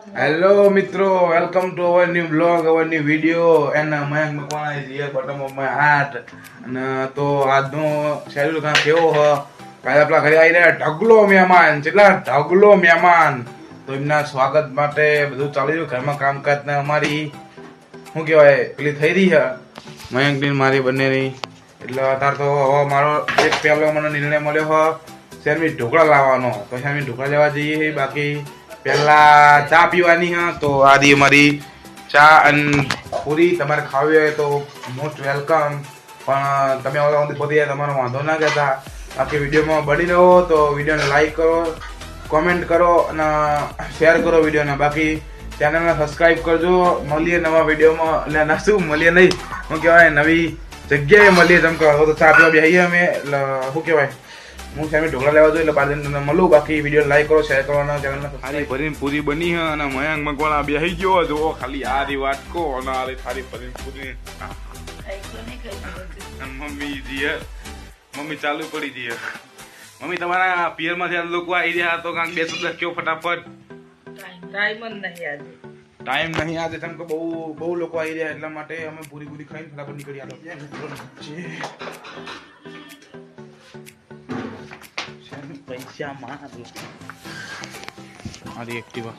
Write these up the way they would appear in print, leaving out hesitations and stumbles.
Hello મિત્રો, welcome to our new vlog, our new video. And Mayank Makwana is here, bottom of my heart. અને તો આજનો schedule કામ કેવો હ કાલે આપણા ઘરે આવી રહ્યા ઢગલો મહેમાન, કેટલા ઢગલો મહેમાન. તો એમના સ્વાગત માટે બધું ચાલી રહ્યું ઘરમાં કામકાજ ને અમારી શું કહેવાય પેલી થઈ રહી છે મયંકની મારી બંનેની. એટલે અત્યારે તો હવે મારો એક પહેલો મને નિર્ણય મળ્યો હ શેરમી ઢોકળા લાવવાનો. તો શેરમી ઢોકળા લેવા જઈએ. બાકી પહેલા ચા પીવાની હ. તો આદિ અમારી ચા અને પૂરી તમારે ખાવી હોય તો મોસ્ટ વેલકમ. પણ તમે પોતે તમારો વાંધો ના કહેતા. બાકી વિડીયોમાં બની રહો તો વિડીયોને લાઈક કરો, કોમેન્ટ કરો અને શેર કરો વિડીયોને. બાકી ચેનલને સબસ્ક્રાઈબ કરજો. મળીએ નવા વિડીયોમાં. એટલે ના શું મળીએ નહીં, શું કહેવાય નવી જગ્યાએ મળીએ. જેમ કે તો ચા પીવા બેસીએ અમે. એટલે શું કહેવાય હું સામે ઢોકળા લેવા જોઈએ એટલે 5 દિન તમને મળું. બાકી વિડીયો લાઈક કરો, શેર કરો અને ચેનલને ખાલી ભરીને પૂરી બની હ. અને મયંક મકવાણા બેસી ગયો જો ખાલી આ રી વાટકો અને આ રી થાળી ભરીને પૂરી. મમ્મી જીએ મમ્મી ચાલુ પડી જઈએ. મમ્મી તમારા પિયરમાંથી આ લોકો આવી રહ્યા તો કાંક 2 શબ્દ કયો ફટાફટ. ટાઈમ નહીં આજે કેમ કે બહુ લોકો આવી રહ્યા એટલા માટે અમે પૂરી ખાઈને ફટાફટ નીકળી આવ્યા. પૈસા માં મારી એક્ટિવા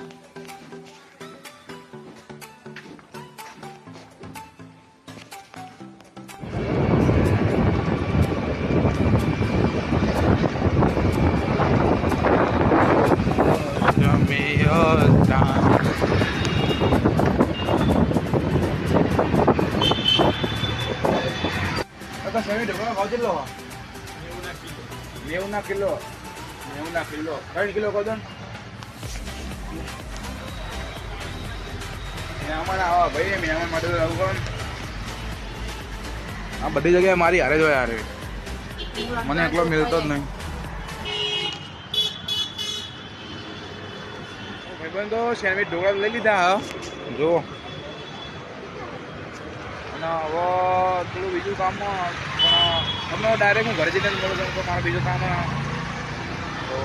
ઢોકળા 90 કિલો 3 કિલો કહો દો ને. અમારા આવા ભાઈ મહેમાન માટે આવું કરો ને. આ બધી જગ્યાએ મારી હારે જ હોય યાર. મને એટલો મિલતો જ નહીં. ભાઈબંધો સેન્ડવીચ ઢોકળા લઈ લીધા જો. અને હવે થોડું બીજું કામ પણ તમને ડાયરેક્ટ હું ઘરે જઈને જ મળું છું. મારું બીજું કામ તો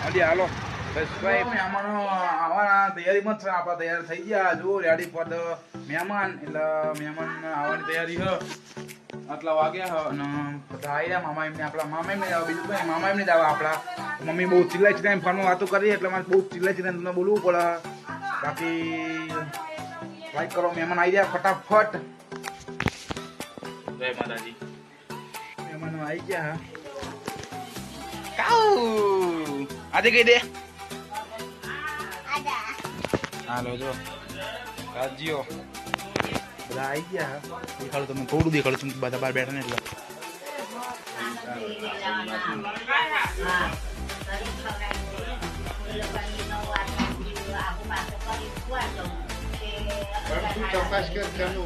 હાજી હાલો બસ ભાઈ મહેમાનો આવવાના તૈયારીમાં જ છે. આપણા તૈયાર થઈ ગયા જો રેડી પર મહેમાન. એટલે મહેમાન આવવાની તૈયારી હ. આટલા વાગ્યા હ અને બધા આવી રહ્યા. મામા એમને આપણા મામા એમને જવા બીજું કંઈ મામા એમને જવા આપણા. મમ્મી બહુ ચિલ્લાઈ ચિલ્લાઈ ફોનમાં વાતો કરી એટલે મારે બહુ ચિલ્લાઈ ચિલ્લાઈ તમને બોલવું પડે. બાકી લાઈક કરો. મહેમાન આવી ગયા ફટાફટ. જય માતાજી. મહેમાનો આવી ગયા. આજે કઈ દે હાલો જો રાજીઓ બધા આવી ગયા. દેખાડો તમે થોડું દેખાડો તમે બધા બહાર બેઠા ને એટલે. ચોક્કસ કે ચાલુ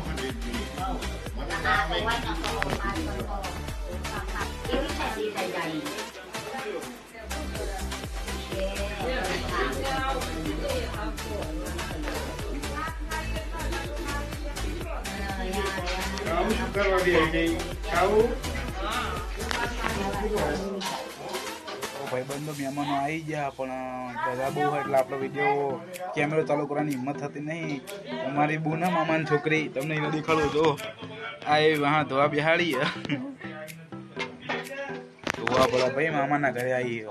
ભાઈબંધો મહેમાનો આવી ગયા પણ બધા બહુ હોય એટલે આપણો વિડીયો કેમેરો ચાલુ કરવાની હિંમત થતી નહીં. અમારી બહુ ના મામાની છોકરી તમને એને દેખાડું જો આ એ હા ધોવા બિહાડી ધોવા પડે ભાઈ મામાના ઘરે આવી.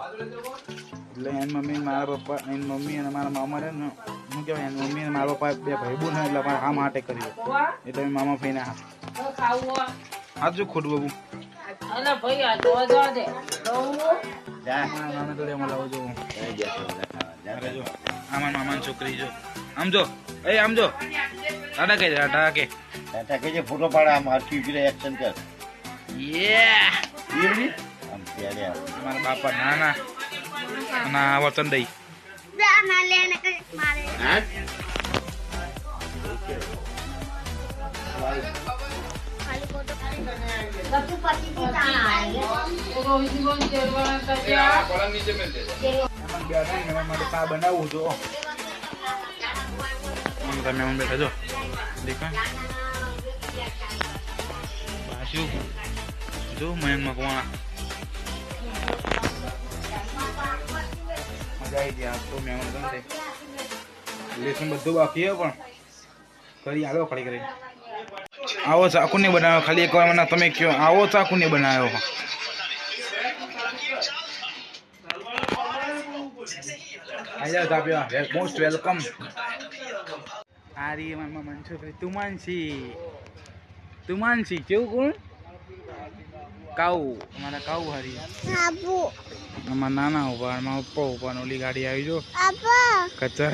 એટલે એની મમ્મી મારા પપ્પા એની મમ્મી અને મારા મામા રહે ને શું કહેવાય એની મમ્મી અને મારા પપ્પા 2 ભાઈ બહુ ને એટલે મારા હા માટે કર્યું એટલે મામા ભાઈને હા હા જો ખોટું બાબુ મામાની છોકરી જો આમ જો આમ જો ટાટા કે ટાટા કે ફોટો પાડે આમ હરકી એક્શન કર. મારા બાપા નાના ના વચન દઈ ચા બનાવું જો. તમે બેઠા જો દેખા બાજુ જો મયંક મકવાણા મજા આવી ગયા તો મહેમાન લેસન બધું બાકી હે પણ કરી આલો ખડી કરી આવો ચાકુ ને બનાવ્યો ખાલી એક વાર મને તમે કયો આવો ચાકુ ને બનાવ્યો આજા તાપ્યા મોસ્ટ વેલકમ આરી મામા મનસુખ તુમાનસી કેવું કોણ કાઉ અમારા કાઉ હારી અમારા નાના ઉભા અમારા પપ્પા ઉભા ઓલી ગાડી આવી જો કચર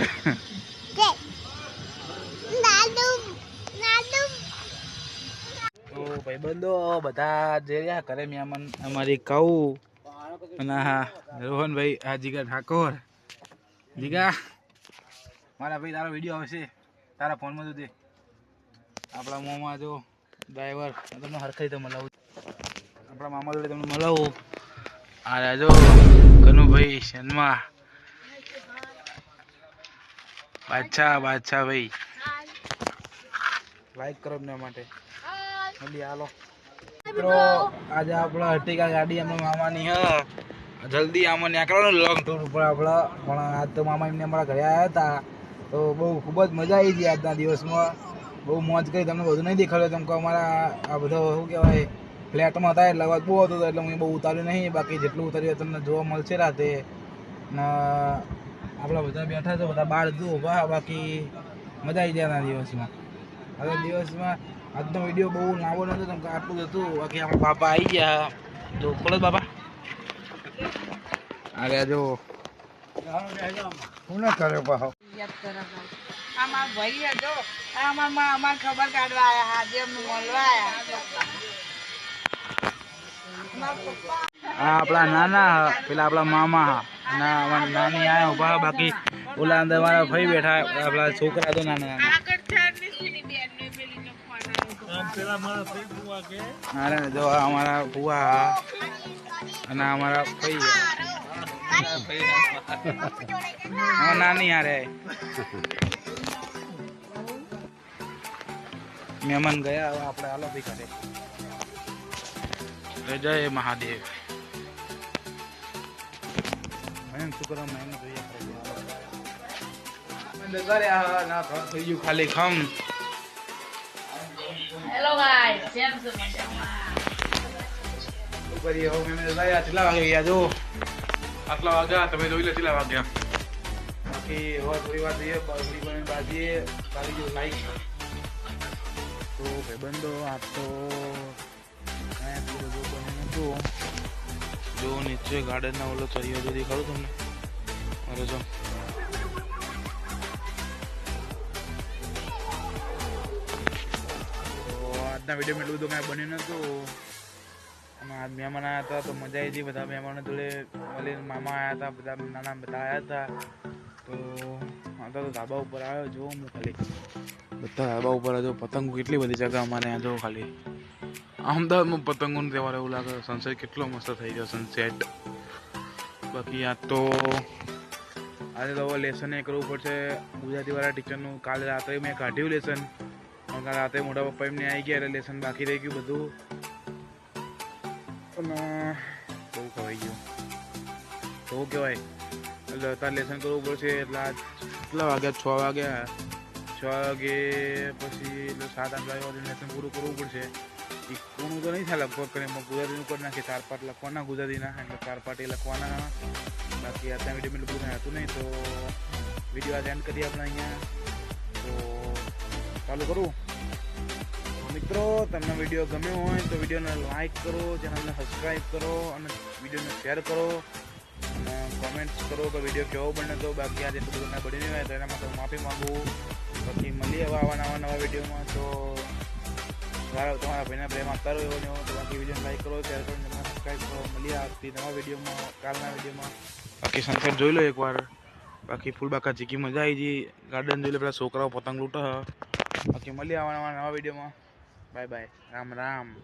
તો ભાઈબંધો બધા જે રહ્યા કરે મહેમાન અમારી કાઉ અને હા રોહનભાઈ આ જીગા ઠાકોર જીગા મારા ભાઈ તારો વિડીયો આવશે તારા ફોનમાં જોજે આપણા મોંમાં જો ડ્રાઈવર તમને હરખાઈ તો મળાવું આપણા મામા જોડે તમને મળાવું આ રાજો કનુભાઈ શર્મા બાદશાહ ભાઈ લાઈક કરો એમના માટે હાલો મિત્રો આજે આપણે હટીકા ગાડી એમના મામાની હ જલ્દી આમાં નીકળવાનું લોંગ ટૂર ઉપર આપણે પણ આજ તો મામા એમને અમારા ઘરે આવ્યા હતા તો બહુ ખૂબ જ મજા આવી હતી આજના દિવસમાં બહુ મોજ કરી તમને બધું નહીં દેખાડ્યું કેમ કે અમારા આ બધો શું કહેવાય ફ્લેટમાં હતા એટલે અવાજ બહુ હતો એટલે હું બહુ ઉતાર્યું નહીં બાકી જેટલું ઉતાર્યું તમને જોવા મળશે રાતે ને આપણા બધા બેઠા છે બધા બહાર જુઓ બાકી મજા આવી જાય આ દિવસમાં હવે દિવસમાં આજનો વિડીયો બહુ લાંબો નહોતો કેમ કે આટલું જ હતું બાકી આપણા બાપા આવી ગયા તો બોલો બાપા અરે જો હું ના કર્યો પાછો અમાર ભાઈ હતો અમાર ખબર કાઢવા આયા હાજે મળવા આયા આપણા નાના પેલા આપણા મામા અને અમારા નાની આયા ઉભા બાકી ઓલા અંદર મારા ભાઈ બેઠા આપણા છોકરા તો નાના અરે જો અમારા ફુવા અને અમારા ભાઈ નાની યારે મહેમાન ગયા હવે આપણે હાલો ભી કરે જય મહાદેવ થઈ ગયું ખાલી ખમ હેલો ગાઈસ કેમ છો કેટલા વાગે ગયા જો આટલા વાગ્યા તમે જોઈ લો કેટલા વાગ્યા બાકી હવે થોડી વાર જઈએ બાજીએ સારી જો લાઈક તો ભાઈબંધો આ તો જો નીચે ગાર્ડનના ઓલો ચરિયો જો દેખાડું તમને અરે જો આજના વિડીયોમાં એટલું બધું કાંઈ બન્યું નહોતું અને આજ મહેમાન આવ્યા હતા તો મજા આવી હતી બધા મહેમાનો જોડે મળીને મામા આવ્યા હતા બધા નાના બધા આવ્યા હતા તો માતા તો ધાબા ઉપર આવ્યો જો હું ખાલી બધા ધાબા ઉપર જો પતંગો કેટલી બધી જગ્યા અમારે જો ખાલી અમદાવાદમાં પતંગોનો તહેવાર એવું લાગે સનસેટ કેટલો મસ્ત થઈ ગયો સનસેટ બાકી આ તો આજે તો લેસન એ કરવું પડશે ગુજરાતીવાળા ટીચરનું કાલે રાત્રે મેં કાઢ્યું લેસન પણ કાલે રાત્રે મોટા પપ્પા એમને આવી ગયા એટલે લેસન બાકી રહી ગયું બધું અને બહુ ખવાઈ ગયું તો કહેવાય એટલે અત્યારે લેસન કરવું પડશે એટલે આજ કેટલા વાગ્યા 6 વાગ્યા 6 વાગે પછી એટલે 7-8 વાગે લેસન પૂરું કરવું પડશે કોનું તો નહીં થાય લગભગ કરીને ગુજરાતીનું કરી નાખીએ 4 પાઠ લખવાના ગુજરાતીના એટલે 4 પાઠ એ લખવાના બાકી અત્યારે વિડીયો બધું કાંઈ હતું નહીં તો વિડીયો આજે એન્ડ કરીએ આપણે અહીંયા તો ચાલુ કરું મિત્રો તમને વિડીયો ગમ્યો હોય તો વિડીયોને લાઈક કરો ચેનલને સબસ્ક્રાઈબ કરો અને વિડીયોને શેર કરો અને કોમેન્ટ્સ કરો કે વિડીયો કેવો બને તો બાકી આજે એટલું બધું કાંઈ બની નહીં હોય તો એના માટે હું માફી માગું બાકી મળીએ હવે આવા નવા વિડીયોમાં તો તમારા ભાઈને પ્રેમ આપતા રહ્યો એવો તો બાકી વિડીયોને લાઈક કરો શેર કરો સબસ્ક્રાઈબ કરો મળીએ આવતી નવા વિડીયોમાં કાલના વિડીયોમાં બાકી સનસેટ જોઈ લો એકવાર બાકી ફૂલબાકા ચીકી મજા આવી ગઈ ગાર્ડન જોઈ લો પેલા છોકરાઓ પતંગ લૂંટે બાકી મળીએ આવા નવા વિડીયોમાં બાય બાય રામ રામ